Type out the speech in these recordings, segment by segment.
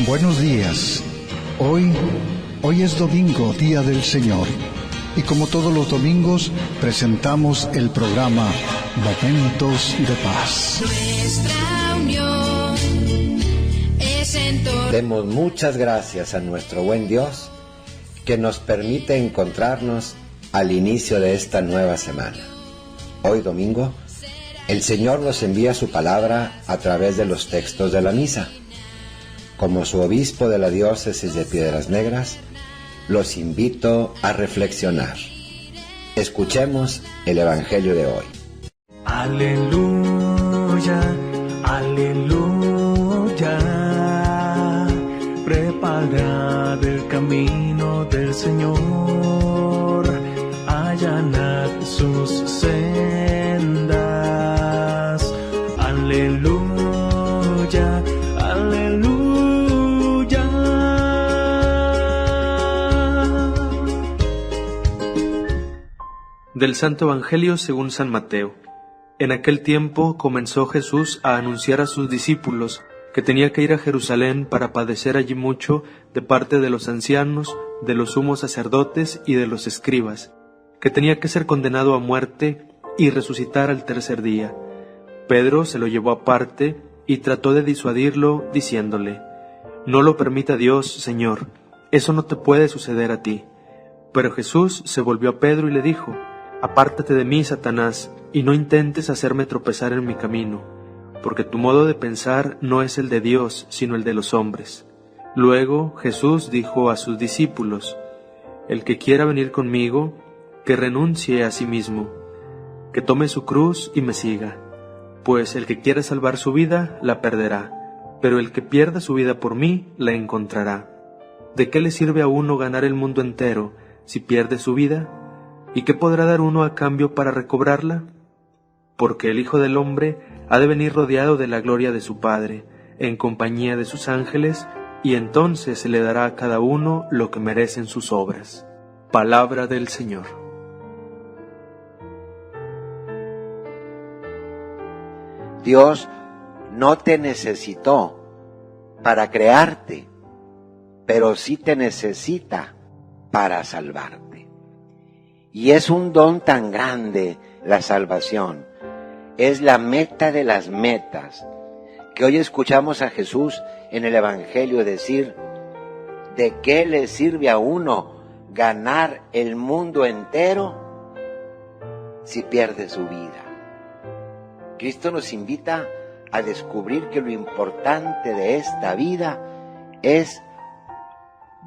Buenos días. Hoy es domingo, Día del Señor. Y como todos los domingos, presentamos el programa Momentos de Paz. Nuestra unión es en torno. Demos muchas gracias a nuestro buen Dios que nos permite encontrarnos al inicio de esta nueva semana. Hoy domingo, el Señor nos envía su palabra a través de los textos de la misa. Como su obispo de la diócesis de Piedras Negras, los invito a reflexionar. Escuchemos el Evangelio de hoy. Aleluya, aleluya. Preparad el camino del Señor, allanad sus sendas. Aleluya, aleluya. Del Santo Evangelio según San Mateo. En aquel tiempo comenzó Jesús a anunciar a sus discípulos que tenía que ir a Jerusalén para padecer allí mucho de parte de los ancianos, de los sumos sacerdotes y de los escribas, que tenía que ser condenado a muerte y resucitar al tercer día. Pedro se lo llevó aparte y trató de disuadirlo, diciéndole: «No lo permita Dios, Señor, eso no te puede suceder a ti». Pero Jesús se volvió a Pedro y le dijo: «Apártate de mí, Satanás, y no intentes hacerme tropezar en mi camino, porque tu modo de pensar no es el de Dios, sino el de los hombres». Luego Jesús dijo a sus discípulos: «El que quiera venir conmigo, que renuncie a sí mismo, que tome su cruz y me siga, pues el que quiera salvar su vida, la perderá, pero el que pierda su vida por mí, la encontrará. ¿De qué le sirve a uno ganar el mundo entero si pierde su vida? ¿Y qué podrá dar uno a cambio para recobrarla? Porque el Hijo del Hombre ha de venir rodeado de la gloria de su Padre, en compañía de sus ángeles, y entonces se le dará a cada uno lo que merecen sus obras». Palabra del Señor. Dios no te necesitó para crearte, pero sí te necesita para salvarte. Y es un don tan grande la salvación. Es la meta de las metas, que hoy escuchamos a Jesús en el Evangelio decir: ¿de qué le sirve a uno ganar el mundo entero si pierde su vida? Cristo nos invita a descubrir que lo importante de esta vida es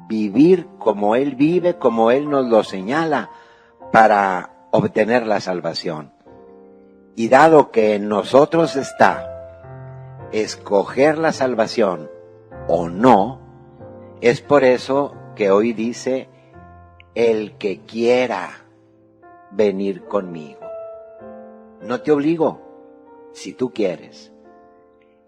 vivir como Él vive, como Él nos lo señala, para obtener la salvación. Y dado que en nosotros está escoger la salvación o no, es por eso que hoy dice: el que quiera venir conmigo. No te obligo, si tú quieres.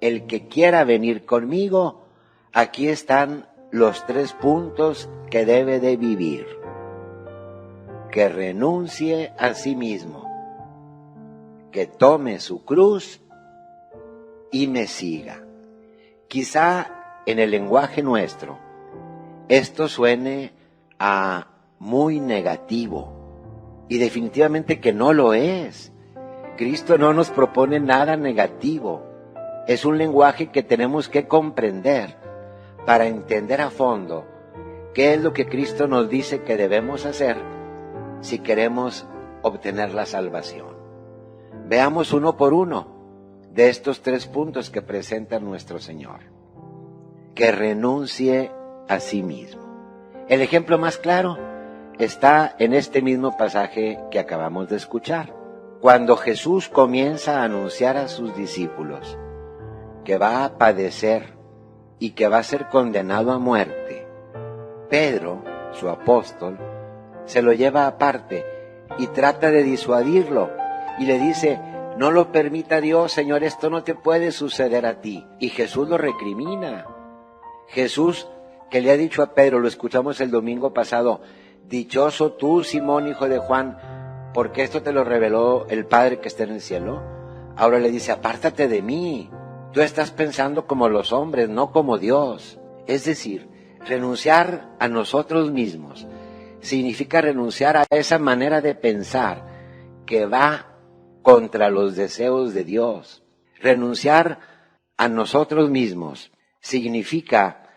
El que quiera venir conmigo, aquí están los 3 puntos que debe de vivir. Que renuncie a sí mismo, que tome su cruz y me siga. Quizá en el lenguaje nuestro esto suene a muy negativo, y definitivamente que no lo es. Cristo no nos propone nada negativo. Es un lenguaje que tenemos que comprender para entender a fondo qué es lo que Cristo nos dice que debemos hacer si queremos obtener la salvación. Veamos uno por uno de estos 3 puntos que presenta nuestro Señor. Que renuncie a sí mismo. El ejemplo más claro está en este mismo pasaje que acabamos de escuchar. Cuando Jesús comienza a anunciar a sus discípulos que va a padecer y que va a ser condenado a muerte, Pedro, su apóstol, se lo lleva aparte y trata de disuadirlo y le dice: no lo permita Dios, Señor, esto no te puede suceder a ti. Y Jesús lo recrimina. Jesús, que le ha dicho a Pedro, lo escuchamos el domingo pasado: dichoso tú, Simón, hijo de Juan, porque esto te lo reveló el Padre que está en el cielo. Ahora le dice: apártate de mí, tú estás pensando como los hombres, no como Dios. Es decir, renunciar a nosotros mismos significa renunciar a esa manera de pensar que va contra los deseos de Dios. Renunciar a nosotros mismos significa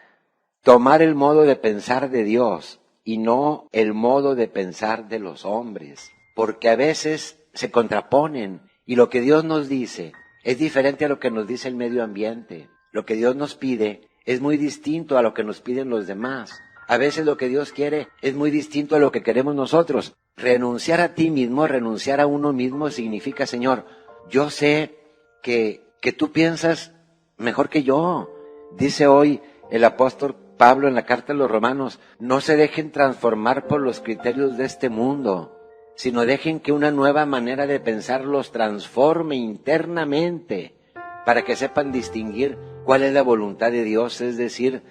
tomar el modo de pensar de Dios y no el modo de pensar de los hombres, porque a veces se contraponen y lo que Dios nos dice es diferente a lo que nos dice el medio ambiente. Lo que Dios nos pide es muy distinto a lo que nos piden los demás. A veces lo que Dios quiere es muy distinto a lo que queremos nosotros. Renunciar a ti mismo, renunciar a uno mismo significa, Señor, yo sé que tú piensas mejor que yo. Dice hoy el apóstol Pablo en la carta a los Romanos, no se dejen transformar por los criterios de este mundo, sino dejen que una nueva manera de pensar los transforme internamente para que sepan distinguir cuál es la voluntad de Dios, es decir,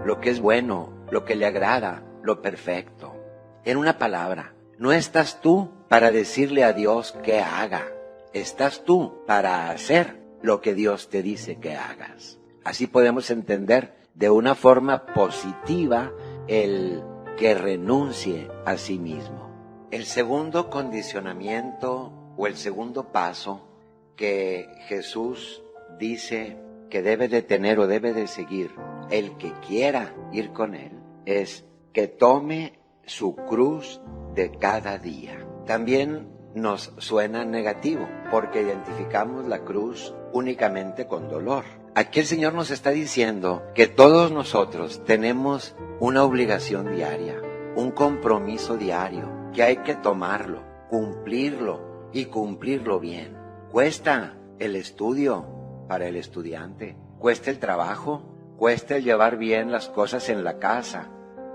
lo que es bueno, lo que le agrada, lo perfecto. En una palabra, no estás tú para decirle a Dios qué haga, estás tú para hacer lo que Dios te dice que hagas. Así podemos entender de una forma positiva el que renuncie a sí mismo. El segundo condicionamiento o el segundo paso que Jesús dice que debe de tener o debe de seguir el que quiera ir con Él es que tome su cruz de cada día. También nos suena negativo porque identificamos la cruz únicamente con dolor. Aquí el Señor nos está diciendo que todos nosotros tenemos una obligación diaria, un compromiso diario, que hay que tomarlo, cumplirlo y cumplirlo bien. Cuesta el estudio para el estudiante, cuesta el trabajo, cuesta el llevar bien las cosas en la casa,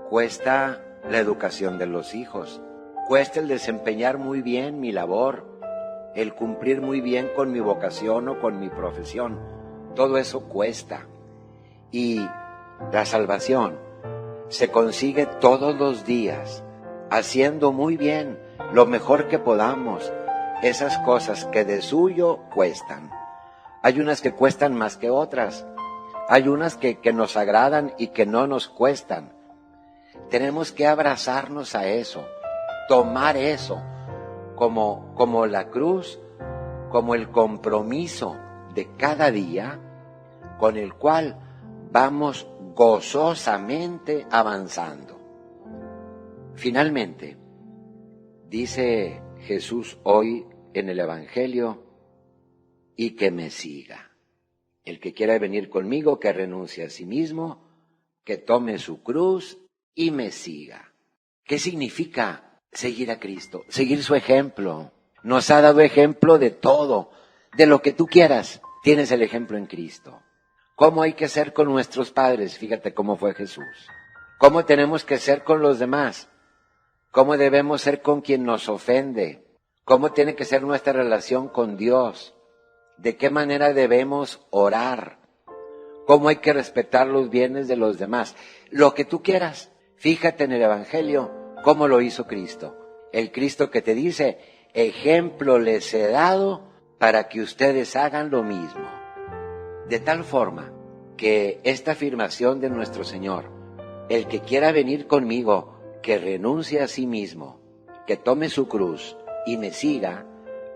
cuesta la educación de los hijos, cuesta el desempeñar muy bien mi labor, el cumplir muy bien con mi vocación o con mi profesión. Todo eso cuesta. Y la salvación se consigue todos los días, haciendo muy bien, lo mejor que podamos, esas cosas que de suyo cuestan. Hay unas que cuestan más que otras. Hay unas que nos agradan y que no nos cuestan. Tenemos que abrazarnos a eso, tomar eso como la cruz, como el compromiso de cada día con el cual vamos gozosamente avanzando. Finalmente, dice Jesús hoy en el Evangelio, y que me siga. El que quiera venir conmigo, que renuncie a sí mismo, que tome su cruz y me siga. ¿Qué significa seguir a Cristo? Seguir su ejemplo. Nos ha dado ejemplo de todo, de lo que tú quieras. Tienes el ejemplo en Cristo. ¿Cómo hay que ser con nuestros padres? Fíjate cómo fue Jesús. ¿Cómo tenemos que ser con los demás? ¿Cómo debemos ser con quien nos ofende? ¿Cómo tiene que ser nuestra relación con Dios? ¿De qué manera debemos orar? ¿Cómo hay que respetar los bienes de los demás? Lo que tú quieras. Fíjate en el Evangelio cómo lo hizo Cristo. El Cristo que te dice, ejemplo les he dado para que ustedes hagan lo mismo. De tal forma que esta afirmación de nuestro Señor, el que quiera venir conmigo, que renuncie a sí mismo, que tome su cruz y me siga,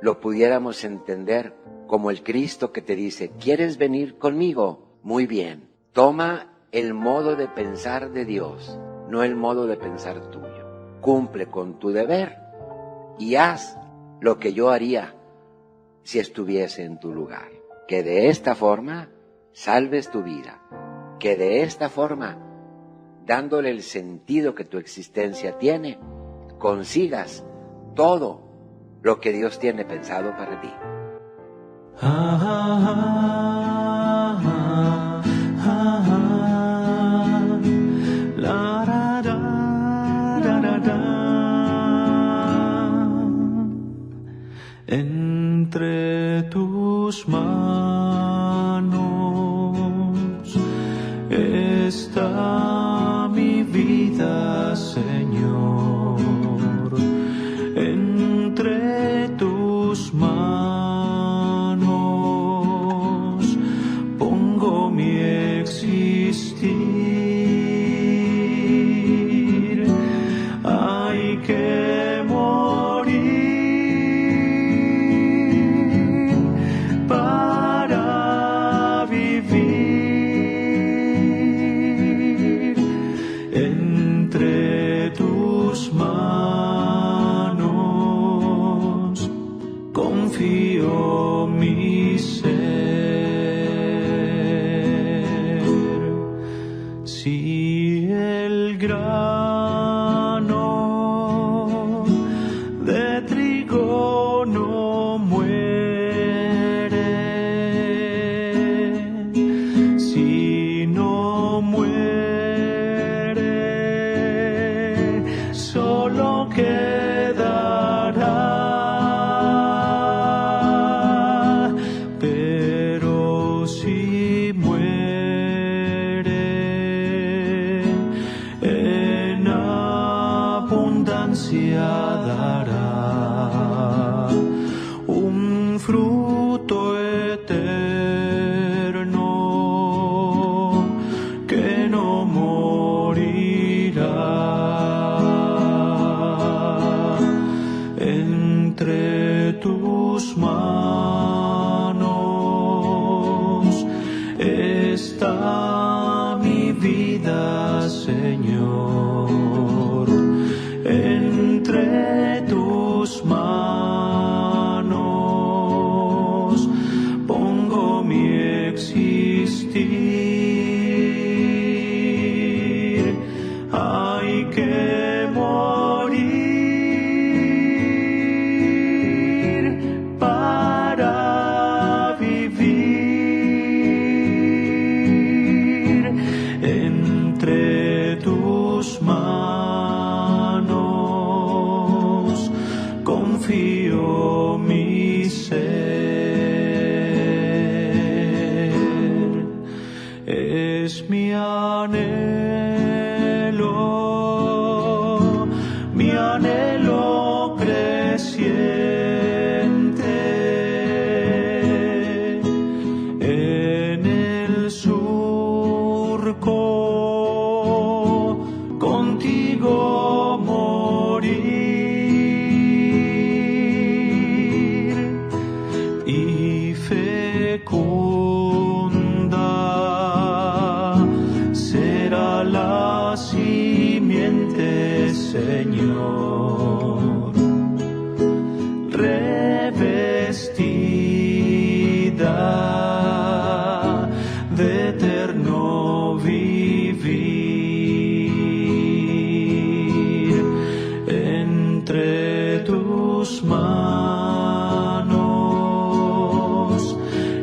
lo pudiéramos entender como el Cristo que te dice, ¿quieres venir conmigo? Muy bien, toma el modo de pensar de Dios, no el modo de pensar tuyo. Cumple con tu deber y haz lo que yo haría si estuviese en tu lugar. Que de esta forma salves tu vida, que de esta forma, dándole el sentido que tu existencia tiene, consigas todo lo que Dios tiene pensado para ti. Entre tus manos está mi vida, Señor. Entre tus manos abundancia dará un fruto eterno que no morirá. Entre tus manos está mi vida, Señor. Entre tus manos pongo mi existir. Hay que morir para vivir. Entre tus manos confío mi ser. Es mi anhelo creciente en el surco contigo morir y fecunda será la simiente, Señor, revestida de eterno vivir. Entre tus manos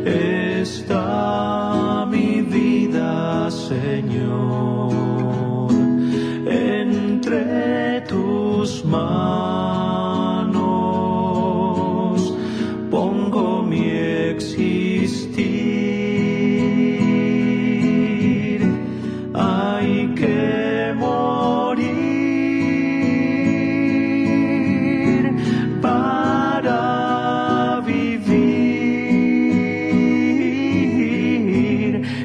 está mi vida, Señor. Entre tus manos pongo mi existir. Hay que morir para vivir.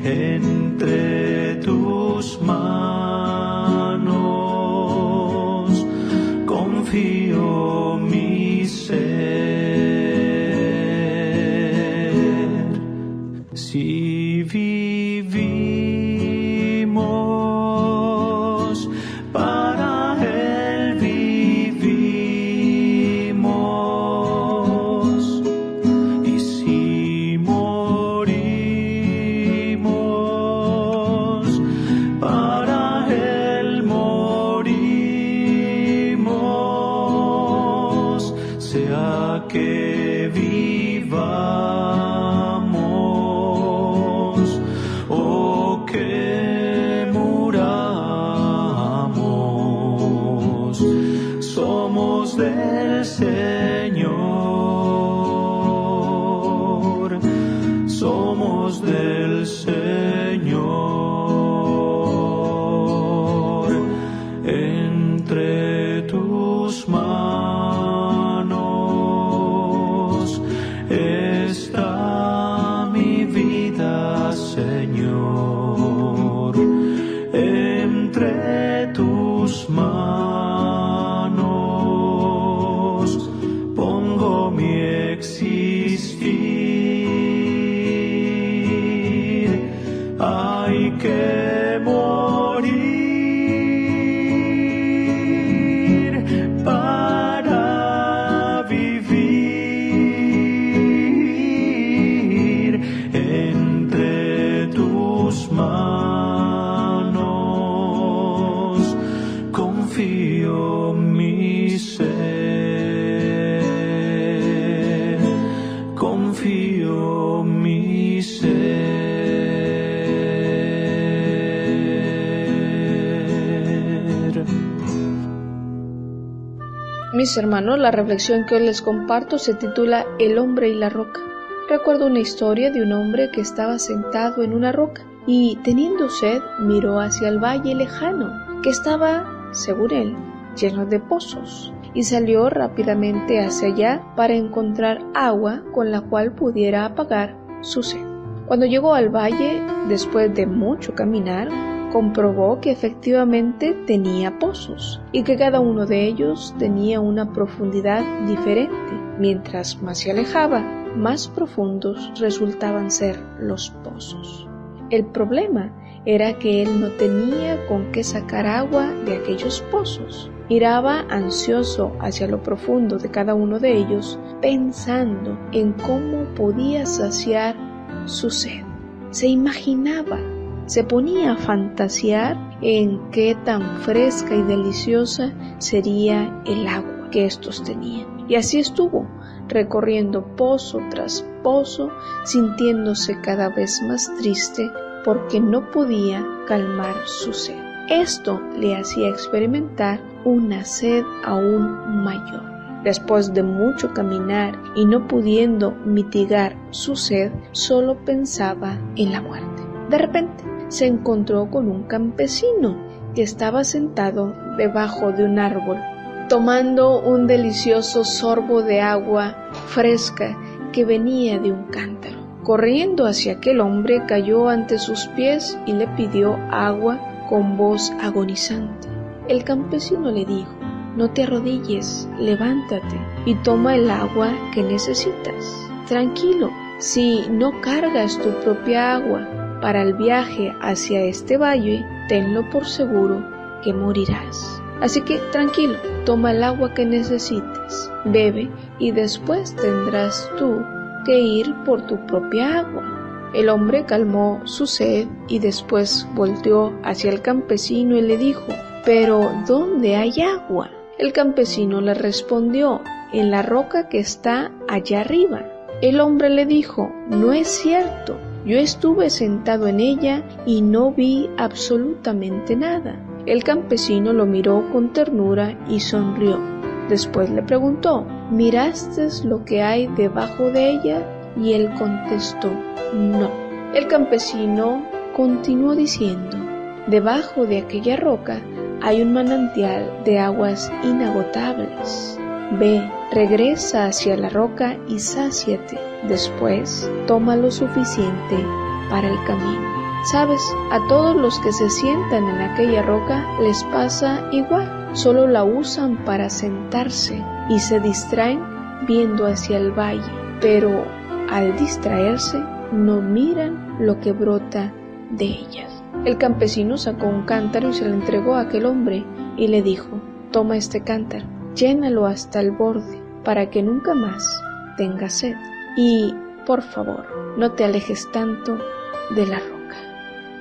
Entre tus manos confío mi ser. Si vivimos, para Él vivimos. Y si morimos, para Él morimos. Sea que vivamos o que muramos, somos del Señor, somos del Señor. Entre tus manos está mi vida, Señor. Entre tus manos pongo mi existir. Hay que morir para vivir. Entre tus manos confío mi ser, confío mi ser. Mis hermanos, la reflexión que hoy les comparto se titula El hombre y la roca. Recuerdo una historia de un hombre que estaba sentado en una roca y, teniendo sed, miró hacia el valle lejano, que estaba, según él, lleno de pozos. y salió rápidamente hacia allá para encontrar agua con la cual pudiera apagar su sed. Cuando llegó al valle, después de mucho caminar, comprobó que efectivamente tenía pozos y que cada uno de ellos tenía una profundidad diferente. Mientras más se alejaba, más profundos resultaban ser los pozos. El problema era que él no tenía con qué sacar agua de aquellos pozos. Miraba ansioso hacia lo profundo de cada uno de ellos, pensando en cómo podía saciar su sed. Se imaginaba, se ponía a fantasear en qué tan fresca y deliciosa sería el agua que estos tenían. Y así estuvo, recorriendo pozo tras pozo, sintiéndose cada vez más triste porque no podía calmar su sed. Esto le hacía experimentar una sed aún mayor. Después de mucho caminar y no pudiendo mitigar su sed, solo pensaba en la muerte. De repente se encontró con un campesino que estaba sentado debajo de un árbol, tomando un delicioso sorbo de agua fresca que venía de un cántaro. Corriendo hacia aquel hombre, cayó ante sus pies y le pidió agua con voz agonizante. El campesino le dijo: no te arrodilles, levántate y toma el agua que necesitas. Tranquilo, si no cargas tu propia agua para el viaje hacia este valle, tenlo por seguro que morirás. Así que tranquilo, toma el agua que necesites, bebe y después tendrás tú que ir por tu propia agua. El hombre calmó su sed y después volteó hacia el campesino y le dijo: ¿pero dónde hay agua? El campesino le respondió: en la roca que está allá arriba. El hombre le dijo: no es cierto, yo estuve sentado en ella y no vi absolutamente nada. El campesino lo miró con ternura y sonrió. Después le preguntó: ¿miraste lo que hay debajo de ella? Y él contestó: no. El campesino continuó diciendo: debajo de aquella roca hay un manantial de aguas inagotables. Ve, regresa hacia la roca y sáciate. Después, toma lo suficiente para el camino. Sabes, a todos los que se sientan en aquella roca les pasa igual. Solo la usan para sentarse y se distraen viendo hacia el valle. Pero al distraerse, no miran lo que brota de ellas. El campesino sacó un cántaro y se lo entregó a aquel hombre y le dijo: toma este cántaro, llénalo hasta el borde para que nunca más tengas sed. Y, por favor, no te alejes tanto de la roca.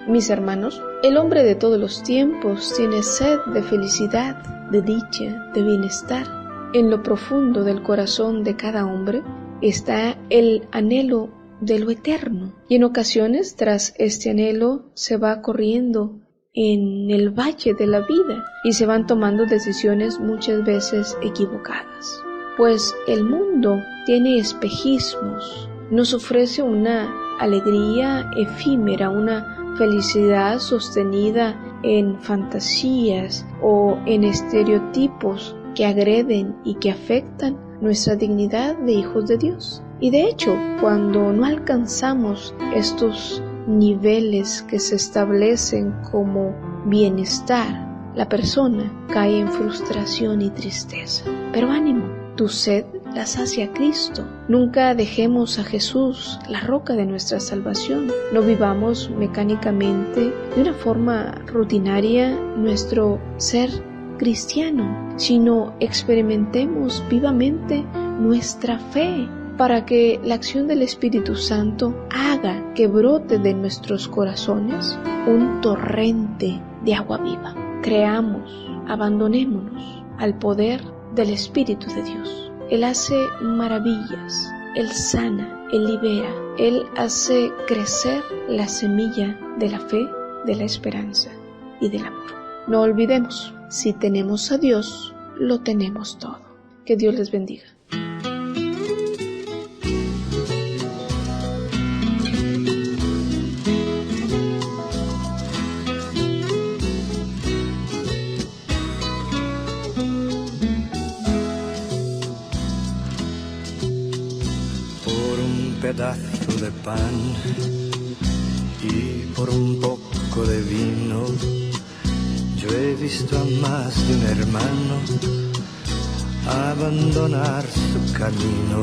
Mis hermanos, el hombre de todos los tiempos tiene sed de felicidad, de dicha, de bienestar. En lo profundo del corazón de cada hombre está el anhelo de lo eterno. Y en ocasiones, tras este anhelo, se va corriendo en el valle de la vida y se van tomando decisiones muchas veces equivocadas. Pues el mundo tiene espejismos, nos ofrece una alegría efímera, una felicidad sostenida en fantasías o en estereotipos que agreden y que afectan nuestra dignidad de hijos de Dios. Y de hecho, cuando no alcanzamos estos niveles que se establecen como bienestar, la persona cae en frustración y tristeza. Pero ánimo, tu sed la sacia Cristo. Nunca dejemos a Jesús, la roca de nuestra salvación. No vivamos mecánicamente, de una forma rutinaria, nuestro ser cristiano, sino experimentemos vivamente nuestra fe, para que la acción del Espíritu Santo haga que brote de nuestros corazones un torrente de agua viva. Creamos, abandonémonos al poder del Espíritu de Dios. Él hace maravillas, Él sana, Él libera, Él hace crecer la semilla de la fe, de la esperanza y del amor. No olvidemos, si tenemos a Dios, lo tenemos todo. Que Dios les bendiga. pan y por un poco de vino. Yo he visto a más de un hermano abandonar su camino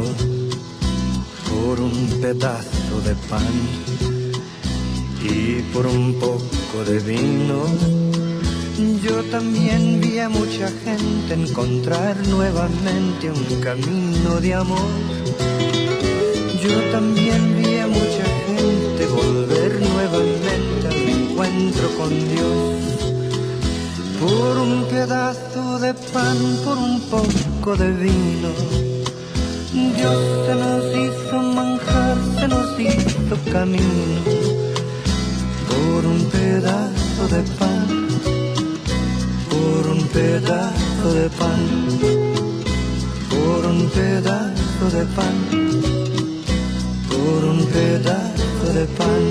por un pedazo de pan y por un poco de vino. Yo también vi a mucha gente encontrar nuevamente un camino de amor. Yo también vi a mucha gente volver nuevamente al encuentro con Dios. Por un pedazo de pan, por un poco de vino. Dios se nos hizo manjar, se nos hizo camino. Por un pedazo de pan, por un pedazo de pan, por un pedazo de pan, por un pedazo de pan.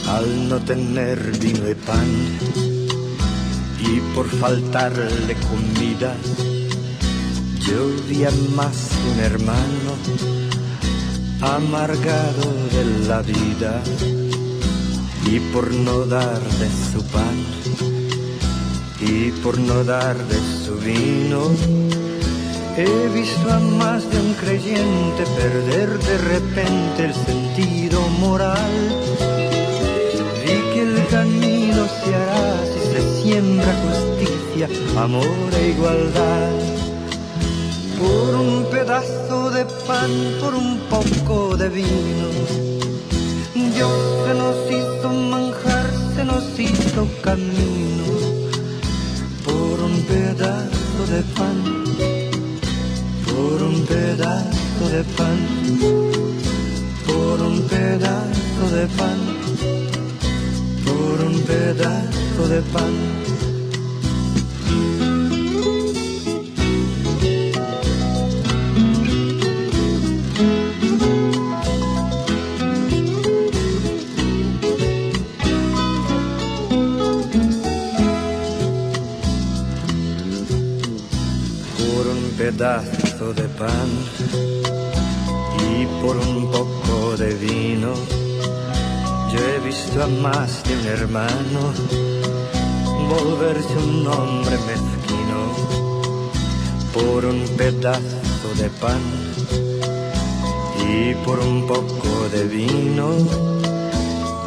Al no tener vino y pan y por faltarle comida, yo vi a más de un hermano amargado de la vida. Y por no dar de su pan y por no dar de su vino, he visto a más de un creyente perder de repente el sentido moral. Vi que el camino se hará si se siembra justicia, amor e igualdad. Por un pedazo de pan, por un poco de vino, Dios se nos hizo manjar, se nos hizo camino. Por un pedazo de pan, por un pedazo de pan, por un pedazo de pan, por un pedazo de pan. Pedazo de pan y por un poco de vino, yo he visto a más de un hermano volverse un hombre mezquino. Por un pedazo de pan y por un poco de vino,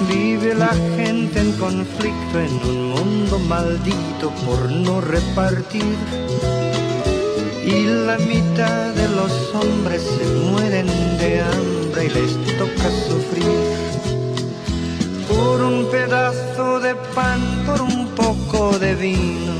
vive la gente en conflicto en un mundo maldito por no repartir. Y la mitad de los hombres se mueren de hambre y les toca sufrir. Por un pedazo de pan, por un poco de vino.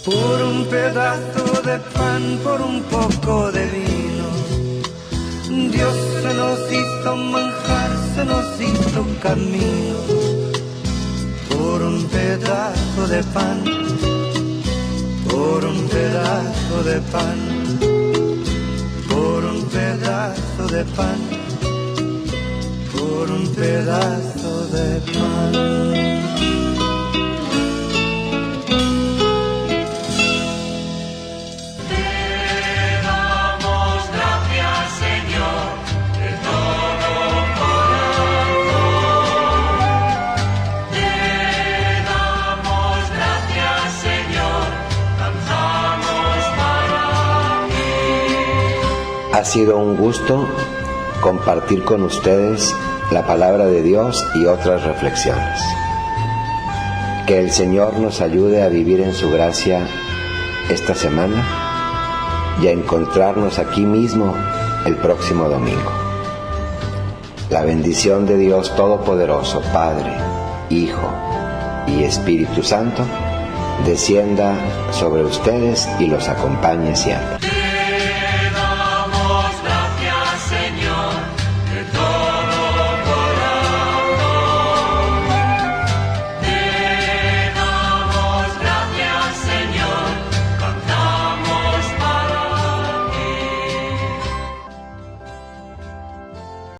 Por un pedazo de pan, por un poco de vino, Dios se nos hizo manjar, se nos hizo camino. Por un pedazo de pan, por un pedazo de pan, por un pedazo de pan, por un pedazo de pan. Ha sido un gusto compartir con ustedes la palabra de Dios y otras reflexiones. Que el Señor nos ayude a vivir en su gracia esta semana y a encontrarnos aquí mismo el próximo domingo. La bendición de Dios Todopoderoso, Padre, Hijo y Espíritu Santo, descienda sobre ustedes y los acompañe siempre.